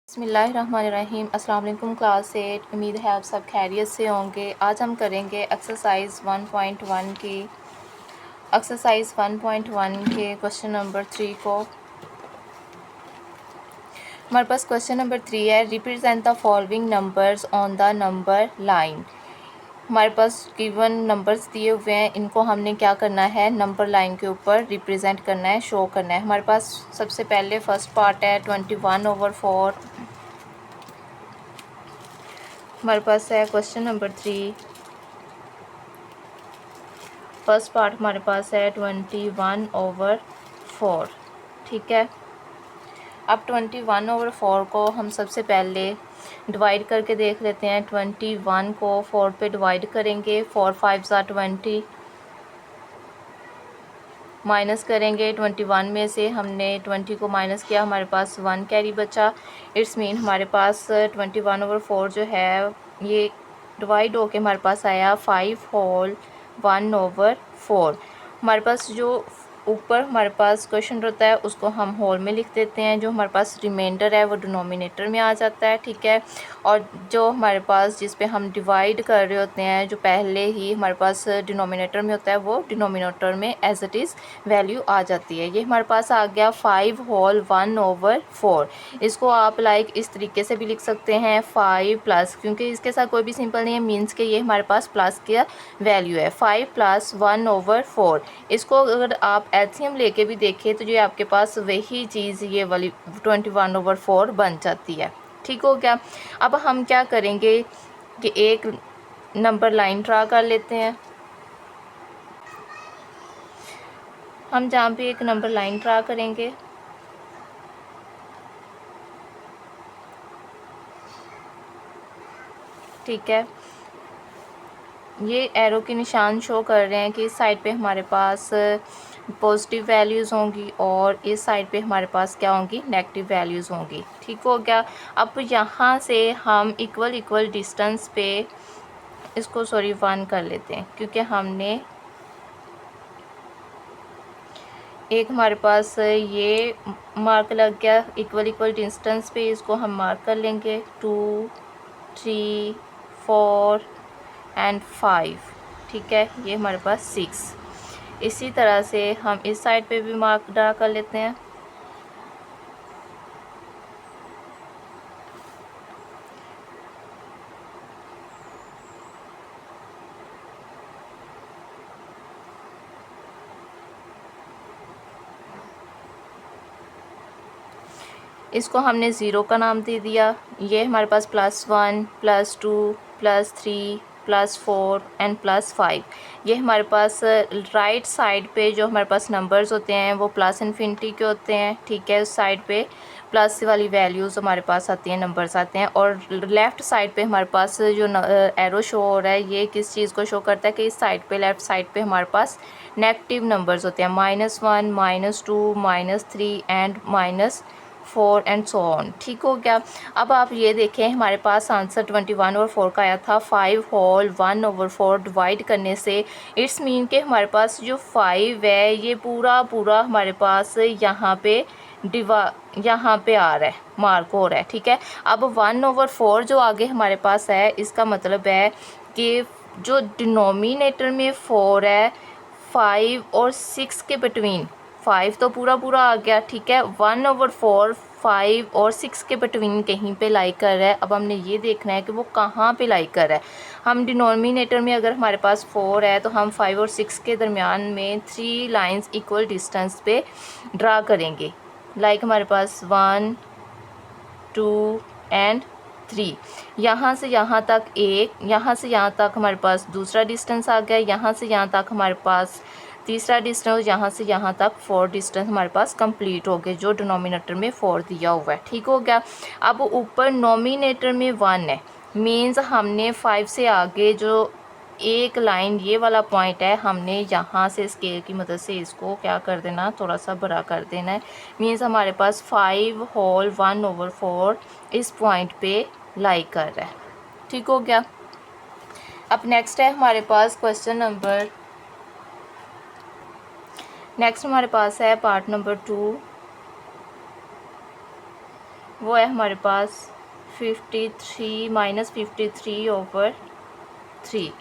बिस्मिल्लाहिर्रहमानिर्रहीम। अस्सलाम वालेकुम क्लास 8। उम्मीद है आप सब खैरियत से होंगे। आज हम करेंगे एक्सरसाइज 1.1 की एक्सरसाइज 1.1 के क्वेश्चन नंबर 3 को। हमारे पास क्वेश्चन नंबर 3 है, represent the following numbers on the number line. हमारे पास गिवन नंबर्स दिए हुए हैं, इनको हमने क्या करना है, नंबर लाइन के ऊपर रिप्रेजेंट करना है, शो करना है। हमारे पास सबसे पहले फर्स्ट पार्ट है 21/4। हमारे पास है क्वेश्चन नंबर 3, फर्स्ट पार्ट हमारे पास है 21/4। ठीक है, अब 21/4 को हम सबसे पहले डिवाइड करके देख लेते हैं। 21 को 4 पे डिवाइड करेंगे, 4 5 20, माइनस करेंगे 21 में से हमने 20 को माइनस किया, हमारे पास 1 कैरी बचा। इट्स मीन हमारे पास 21/4 जो है ये डिवाइड होके हमारे पास आया 5/1/4। हमारे पास जो ऊपर हमारे पास क्वेश्चन रहता है उसको हम होल में लिख देते हैं, जो हमारे पास रिमाइंडर है वो डिनोमिनेटर में आ जाता है। ठीक है, और जो हमारे पास जिस पे हम डिवाइड कर रहे होते हैं, जो पहले ही हमारे पास डिनोमिनेटर में होता है, वो डिनोमिनेटर में एज इट इज़ वैल्यू आ जाती है। ये हमारे पास आ गया 5/1/4। इसको आप लाइक इस तरीके से भी लिख सकते हैं 5 प्लस, क्योंकि इसके साथ कोई भी सिंपल नहीं है, मीन्स के ये हमारे पास प्लस का वैल्यू है 5 + 1/4। इसको अगर आप एलसीएम लेके भी देखें तो ये आपके पास वही चीज़ ये वाली 21/4 बन जाती है। ठीक हो गया। अब हम क्या करेंगे कि एक नंबर लाइन ड्रा कर लेते हैं। हम जहाँ पे एक नंबर लाइन ड्रा करेंगे, ठीक है, ये एरो के निशान शो कर रहे हैं कि इस साइड पे हमारे पास पॉजिटिव वैल्यूज़ होंगी और इस साइड पे हमारे पास क्या होंगी, नेगेटिव वैल्यूज़ होंगी। ठीक हो गया। अब यहाँ से हम इक्वल डिस्टेंस पे इसको 1 कर लेते हैं, क्योंकि हमने एक हमारे पास ये मार्क लग गया इक्वल डिस्टेंस पे, इसको हम मार्क कर लेंगे 2 3 4 एंड 5। ठीक है, ये हमारे पास 6। इसी तरह से हम इस साइड पे भी मार्क ड्रा कर लेते हैं। इसको हमने ज़ीरो का नाम दे दिया। ये हमारे पास +1 +2 +3 +4 एंड +5। ये हमारे पास राइट साइड पे जो हमारे पास नंबर्स होते हैं वो प्लस इन्फिनिटी के होते हैं। ठीक है, उस साइड पे प्लस वाली वैल्यूज़ हमारे पास आती हैं, नंबर्स आते हैं। और लेफ़्ट साइड पे हमारे पास जो एरो शो हो रहा है, ये किस चीज़ को शो करता है कि इस साइड पे लेफ़्ट साइड पे हमारे पास नेगेटिव नंबर्स होते हैं, -1 -2 -3 एंड -4 एंड सो ऑन। ठीक हो गया। अब आप ये देखें, हमारे पास आंसर 21/4 का आया था। 5/1/4 डिवाइड करने से इट्स मीन के हमारे पास जो 5 है ये पूरा हमारे पास यहाँ पे आ रहा है, मार्क हो रहा है। ठीक है, अब 1/4 जो आगे हमारे पास है, इसका मतलब है कि जो डिनोमिनेटर में 4 है, 5 और 6 के बिटवीन, 5 तो पूरा आ गया। ठीक है, 1/4 5 और 6 के बिटवीन कहीं पे लाई कर रहा है। अब हमने ये देखना है कि वो कहाँ पे लाई कर रहा है। हम डिनोमिनेटर में अगर हमारे पास 4 है तो हम 5 और 6 के दरमियान में 3 लाइंस इक्वल डिस्टेंस पे ड्रा करेंगे। लाइक हमारे पास 1 2 एंड 3। यहाँ से यहाँ तक एक, यहाँ से यहाँ तक हमारे पास दूसरा डिस्टेंस आ गया, यहाँ से यहाँ तक हमारे पास तीसरा डिस्टेंस, यहाँ से यहाँ तक 4 डिस्टेंस हमारे पास कंप्लीट हो गए, जो डिनोमिनेटर में 4 दिया हुआ है। ठीक हो गया। अब ऊपर नोमिनेटर में 1 है, मीन्स हमने 5 से आगे जो एक लाइन ये वाला पॉइंट है, हमने यहाँ से स्केल की मदद से इसको क्या कर देना, थोड़ा सा बड़ा कर देना है। मीन्स हमारे पास 5/1/4 इस पॉइंट पे लाई कर रहा है। ठीक हो गया। अब नेक्स्ट हमारे पास हमारे पास है पार्ट नंबर 2। वो है हमारे पास 53 माइनस 53/3।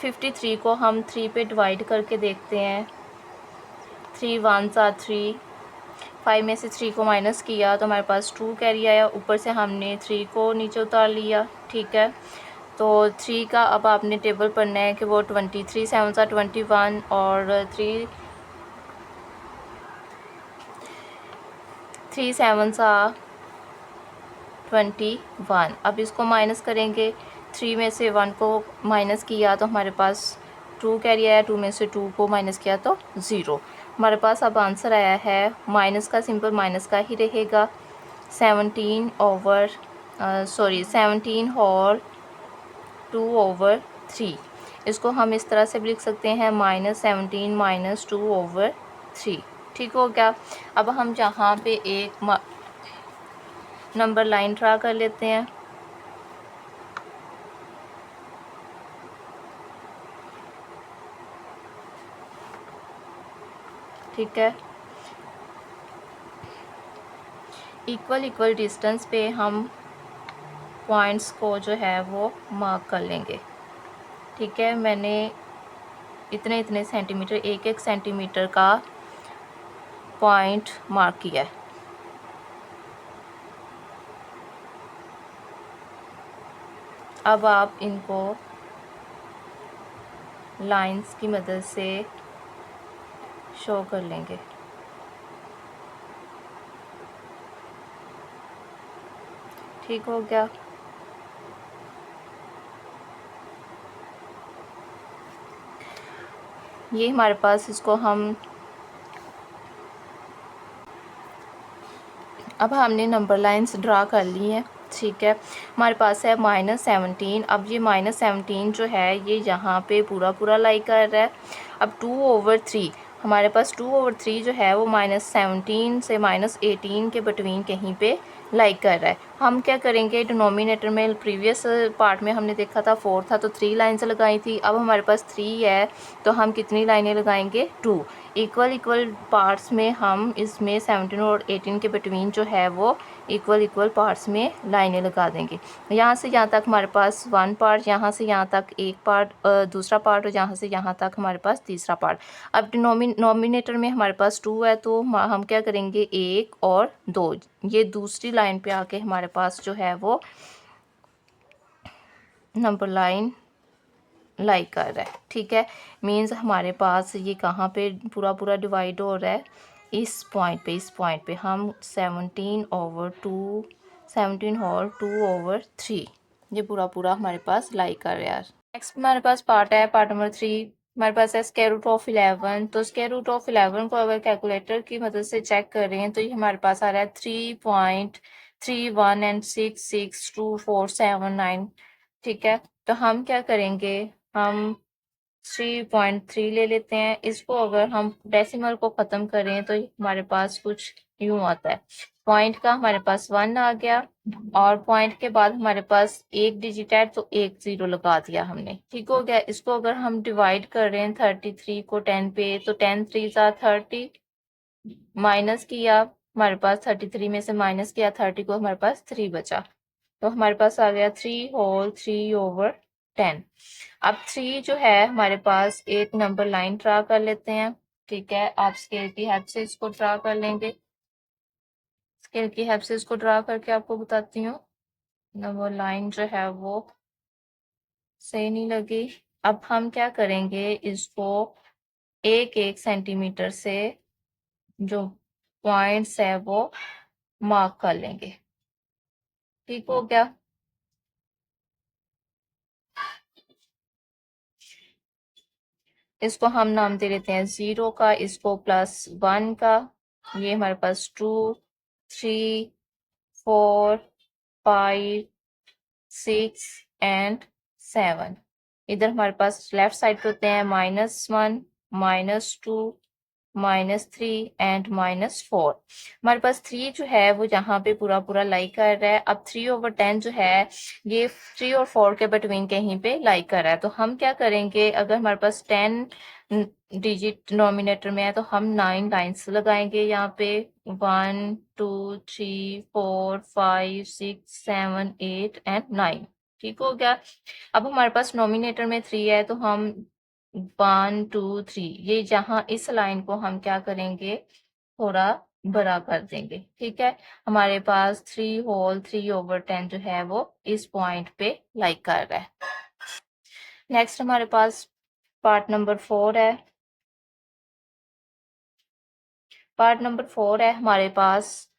53 को हम 3 पे डिवाइड करके देखते हैं। 3 1s are 3, 5 में से 3 को माइनस किया तो हमारे पास 2 कैरी आया, ऊपर से हमने 3 को नीचे उतार लिया, ठीक है। तो 3 का अब आपने टेबल पढ़ना है कि वो 23 7s are 21 और 3 7s are 21। अब इसको माइनस करेंगे, 3 में से 1 को माइनस किया तो हमारे पास 2 कैरी आया, 2 में से 2 को माइनस किया तो 0। हमारे पास अब आंसर आया है, माइनस का सिंपल माइनस का ही रहेगा, 17 होल 2/3। इसको हम इस तरह से भी लिख सकते हैं, -17 - 2/3। ठीक हो गया। अब हम जहाँ पे एक नंबर लाइन ड्रा कर लेते हैं। ठीक है, इक्वल डिस्टेंस पे हम पॉइंट्स को जो है वो मार्क कर लेंगे। ठीक है, मैंने इतने सेंटीमीटर, एक सेंटीमीटर का पॉइंट मार्क किया है। अब आप इनको लाइंस की मदद से शो कर लेंगे। ठीक हो गया। ये हमारे पास, इसको हम अब हमने नंबर लाइंस ड्रा कर ली हैं। ठीक है, हमारे पास है -17। अब ये -17 जो है ये यहाँ पे पूरा लाई कर रहा है। अब 2/3, हमारे पास 2/3 जो है वो -17 से -18 के बिटवीन कहीं पे लाई कर रहा है। हम क्या करेंगे, डिनोमिनेटर में प्रीवियस पार्ट में हमने देखा था 4 था तो 3 लाइन्स लगाई थी। अब हमारे पास 3 है तो हम कितनी लाइनें लगाएंगे, 2। इक्वल पार्ट्स में हम इसमें 17 और 18 के बिटवीन जो है वो इक्वल पार्ट्स में लाइनें लगा देंगे। यहाँ से यहाँ तक हमारे पास 1 पार्ट, यहाँ से यहाँ तक 1 पार्ट, दूसरा पार्ट, और यहाँ से यहाँ तक हमारे पास तीसरा पार्ट। अब डिनोमिनेटर में हमारे पास 2 है तो हम क्या करेंगे, 1 और 2, ये दूसरी लाइन पे आके हमारे पास जो है वो नंबर लाइन लाई कर रहा है। ठीक है, मीन्स हमारे पास ये कहाँ पे पूरा डिवाइड हो रहा है, इस पॉइंट पे हम 17/2, 17 होल 2/3, ये पूरा हमारे पास लाई कर रहा है। नेक्स्ट हमारे पास पार्ट है, पार्ट नंबर 3। हमारे पास है स्क्वायर रूट ऑफ 11। तो स्क्वायर रूट ऑफ 11 को अगर कैलकुलेटर की मदद से चेक कर रहे हैं तो ये हमारे पास आ रहा है 3.31 एंड 66247 ठीक है, तो हम क्या करेंगे, हम 3.3 ले लेते हैं। इसको अगर हम डेसिमल को ख़त्म करें तो हमारे पास कुछ यूँ आता है, पॉइंट का हमारे पास 1 आ गया और पॉइंट के बाद हमारे पास एक डिजिट है तो एक 0 लगा दिया हमने। ठीक हो गया। इसको अगर हम डिवाइड कर रहे हैं 33 को 10 पे तो 10 3 30, माइनस किया हमारे पास 33 में से माइनस किया 30 को, हमारे पास 3 बचा, तो हमारे पास आ गया 3 होल 3/10। अब 3 जो है हमारे पास एक नंबर लाइन ड्रा कर लेते हैं। ठीक है, आप स्केल की हेल्प से इसको ड्रा कर लेंगे। स्केल की हेल्प से इसको ड्रा करके आपको बताती हूँ। नंबर लाइन जो है वो सही नहीं लगी। अब हम क्या करेंगे, इसको एक सेंटीमीटर से जो पॉइंट्स है वो मार्क कर लेंगे। ठीक हो गया। इसको हम नाम दे देते हैं 0 का, इसको +1 का। ये हमारे पास 2 3 4 5 6 एंड 7। इधर हमारे पास लेफ्ट साइड पे होते हैं -1 -2 -3 एंड -4। हमारे पास 3 जो है वो यहाँ पे पूरा लाई कर रहा है। अब 3/10 जो है ये 3 और 4 के बिटवीन कहीं पे लाई कर रहा है, तो हम क्या करेंगे, अगर हमारे पास डिजिट डिनोमिनेटर में है तो हम 9 लाइन्स लगाएंगे यहाँ पे 1 2 3 4 5 6 7 8 एंड 9। ठीक हो गया। अब हमारे पास नोमिनेटर में 3 है तो हम 1 2 3 ये जहाँ इस लाइन को हम क्या करेंगे थोड़ा बड़ा कर देंगे। ठीक है, हमारे पास 3 होल 3/10 जो है वो इस पॉइंट पे लाइक कर रहा है। नेक्स्ट हमारे पास पार्ट नंबर 4 है। पार्ट नंबर 4 है हमारे पास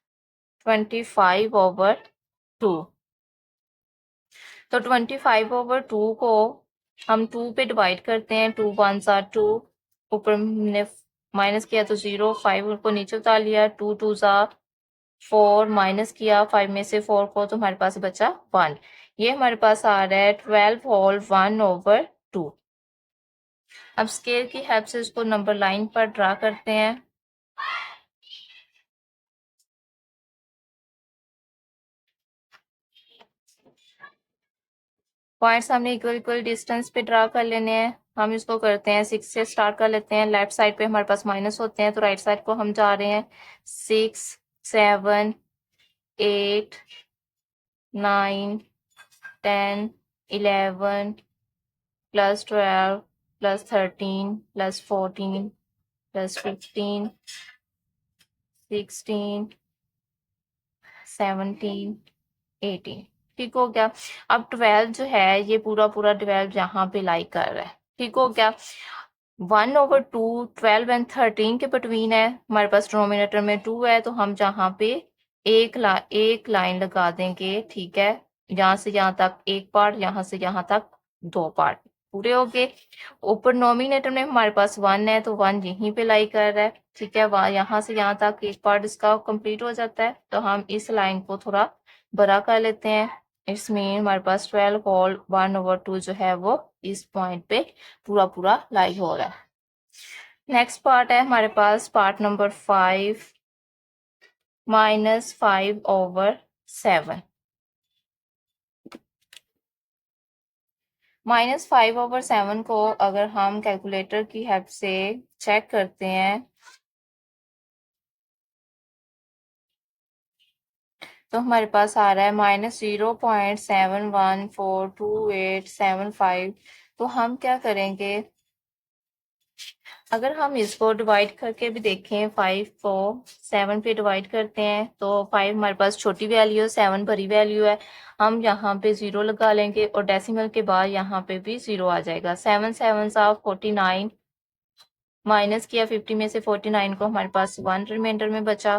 25/2। तो 25/2 को हम 2 पे डिवाइड करते हैं। 2 1 are 2, ऊपर हमने माइनस किया तो 0, 5 को नीचे उतार लिया। 2 2 are 4, माइनस किया 5 में से 4 को तो हमारे पास बचा 1। ये हमारे पास आ रहा है 12 होल 1/2। अब स्केल की हेल्प से इसको नंबर लाइन पर ड्रा करते हैं। पॉइंट्स हमने इक्वल इक्वल डिस्टेंस पे ड्रा कर लेने हैं। हम इसको करते हैं 6 से स्टार्ट कर लेते हैं। लेफ्ट साइड पे हमारे पास माइनस होते हैं तो राइट साइड को हम जा रहे हैं। 6 7 8 9 10 11 प्लस 12 प्लस 13 प्लस 14 प्लस 15 16 17 18। ठीक हो गया। अब 12 जो है ये पूरा पूरा 12 यहाँ पे लाई कर रहा है। ठीक हो गया। 1/2 12 एंड 13 के बिटवीन है। हमारे पास डिनोमिनेटर में 2 है तो हम जहाँ पे एक लाइन लगा देंगे। ठीक है, यहाँ से यहाँ तक एक पार्ट, यहाँ से यहाँ तक 2 पार्ट पूरे हो गए। ऊपर नोमिनेटर में हमारे पास 1 है तो 1 यहीं पे लाई कर रहा है। ठीक है, वह यहाँ से यहाँ तक एक पार्ट इसका कंप्लीट हो जाता है तो हम इस लाइन को थोड़ा बड़ा कर लेते हैं। इट्स मीन हमारे पास 12 होल 1/2 जो है वो इस पॉइंट पे पूरा पूरा लाई हो रहा है। नेक्स्ट पार्ट है हमारे पास पार्ट नंबर 5 -5/7। -5/7 को अगर हम कैलकुलेटर की हेल्प से चेक करते हैं तो हमारे पास आ रहा है -0.71142875। तो हम क्या करेंगे, अगर हम इसको डिवाइड करके भी देखें 5 को 7 पे डिवाइड करते हैं तो 5 हमारे पास छोटी वैल्यू है, 7 बड़ी वैल्यू है। हम यहाँ पे 0 लगा लेंगे और डेसिमल के बाद यहाँ पे भी 0 आ जाएगा। 7 7 49 माइनस किया 50 में से 49 को हमारे पास 1 रिमाइंडर में बचा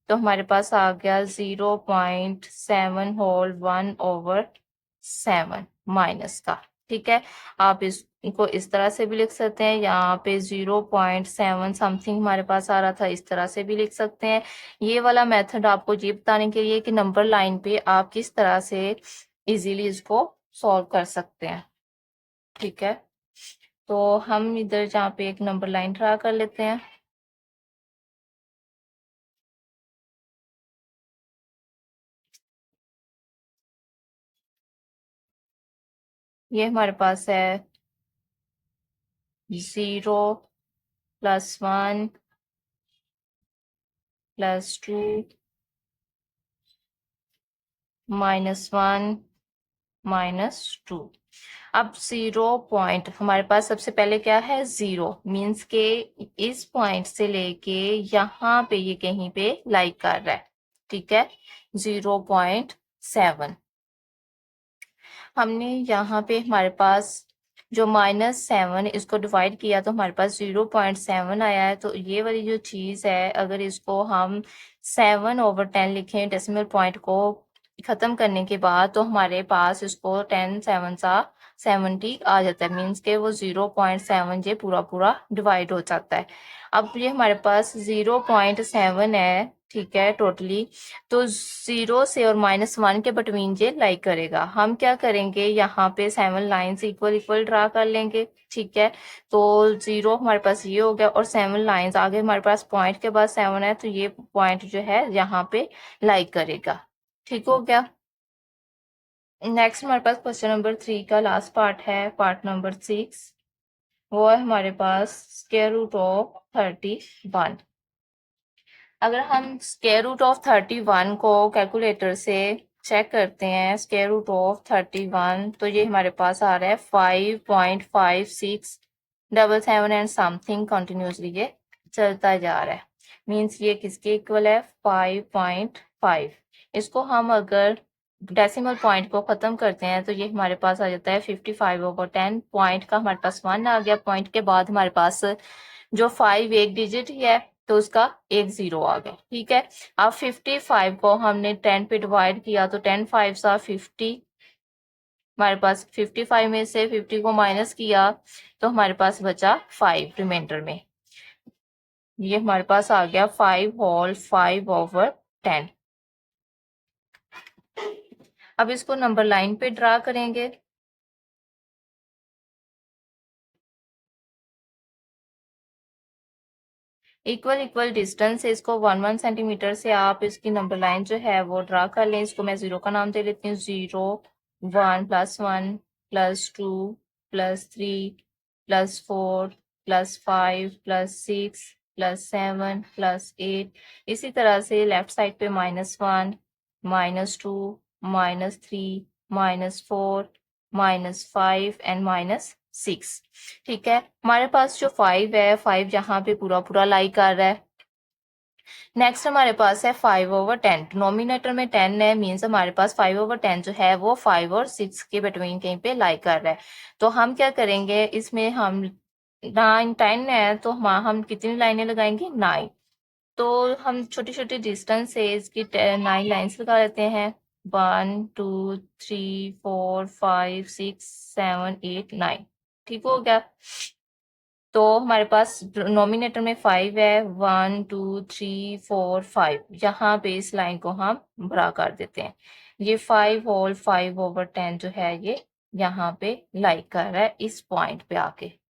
तो हमारे पास आ गया 0.7 होल 1/7 माइनस का। ठीक है, आप इसको इस तरह से भी लिख सकते हैं। यहाँ पे 0.7 समथिंग हमारे पास आ रहा था, इस तरह से भी लिख सकते हैं। ये वाला मेथड आपको ये बताने के लिए कि नंबर लाइन पे आप किस तरह से इजीली इसको सॉल्व कर सकते हैं। ठीक है, तो हम इधर जहाँ पे एक नंबर लाइन ड्रा कर लेते हैं। ये हमारे पास है 0 +1 +2 -1 -2। अब 0 पॉइंट हमारे पास सबसे पहले क्या है 0 मीन्स के इस पॉइंट से लेके यहाँ पे ये कहीं पे लाइक कर रहा है। ठीक है, 0.7 हमने यहाँ पे हमारे पास जो -7 इसको डिवाइड किया तो हमारे पास 0.7 आया है। तो ये वाली जो चीज़ है अगर इसको हम 7/10 लिखें डेसिमल पॉइंट को ख़त्म करने के बाद तो हमारे पास इसको 10 7 70 आ जाता है। मीन्स के वो 0.7 ये पूरा पूरा डिवाइड हो जाता है। अब ये हमारे पास 0.7 है। ठीक है, टोटली तो 0 से और -1 के बिटवीन ये लाई करेगा। हम क्या करेंगे यहाँ पे 7 लाइन्स इक्वल इक्वल ड्रा कर लेंगे। ठीक है, तो 0 हमारे पास ये हो गया और 7 लाइन्स आगे हमारे पास पॉइंट के बाद 7 है तो ये पॉइंट जो है यहाँ पे लाई करेगा। ठीक हो गया। नेक्स्ट हमारे पास क्वेश्चन नंबर 3 का लास्ट पार्ट है, पार्ट नंबर 6। वो है हमारे पास स्क्वायर रूट ऑफ 31। अगर हम स्क्वायर रूट ऑफ 31 को कैलकुलेटर से चेक करते हैं, स्क्वायर रूट ऑफ 31, तो ये हमारे पास आ रहा है 5.5677 एंड समथिंग कंटिन्यूसली ये चलता जा रहा है। मीन्स ये किसके इक्वल है? 5.5। इसको हम अगर डेसिमल पॉइंट को खत्म करते हैं तो ये हमारे पास आ जाता है 55/10। पॉइंट का हमारे पास 1 आ गया, पॉइंट के बाद हमारे पास जो 5 एक डिजिट ही है तो उसका एक 0 आ गया। ठीक है, अब 55 को हमने 10 पे डिवाइड किया तो 10 5 सा 50, हमारे पास 55 में से 50 को माइनस किया तो हमारे पास बचा 5 रिमाइंडर में। ये हमारे पास आ गया 5/5/10। अब इसको नंबर लाइन पे ड्रा करेंगे। इक्वल इक्वल डिस्टेंस से इसको 1 सेंटीमीटर से आप इसकी नंबर लाइन जो है वो ड्रा कर लें। इसको मैं 0 का नाम दे लेती हूँ। 0 1 +1 +2 +3 +4 +5 +6 +7 +8। इसी तरह से लेफ्ट साइड पे -1 -2 -3 -4 -5 एंड -6। ठीक है, हमारे पास जो 5 है, 5 यहाँ पे पूरा पूरा लाई कर रहा है। नेक्स्ट हमारे पास है 5/10। डिनोमिनेटर में 10 है, मीन्स हमारे पास 5/10 जो है वो 5 और 6 के बिटवीन कहीं पे लाई कर रहा है। तो हम क्या करेंगे, इसमें हम 9 10 है तो हम कितनी लाइनें लगाएंगे? 9। तो हम छोटी छोटी डिस्टेंस से इसकी 9 लाइन्स लगा लेते हैं। 1 2 3 4 5 6 7 8 9। ठीक हो गया। तो हमारे पास नॉमिनेटर में 5 है। 1 2 3 4 5, यहाँ पे इस लाइन को हम बड़ा कर देते हैं। ये 5/5/10 जो है ये यहाँ पे लाई कर रहा है इस पॉइंट पे आके।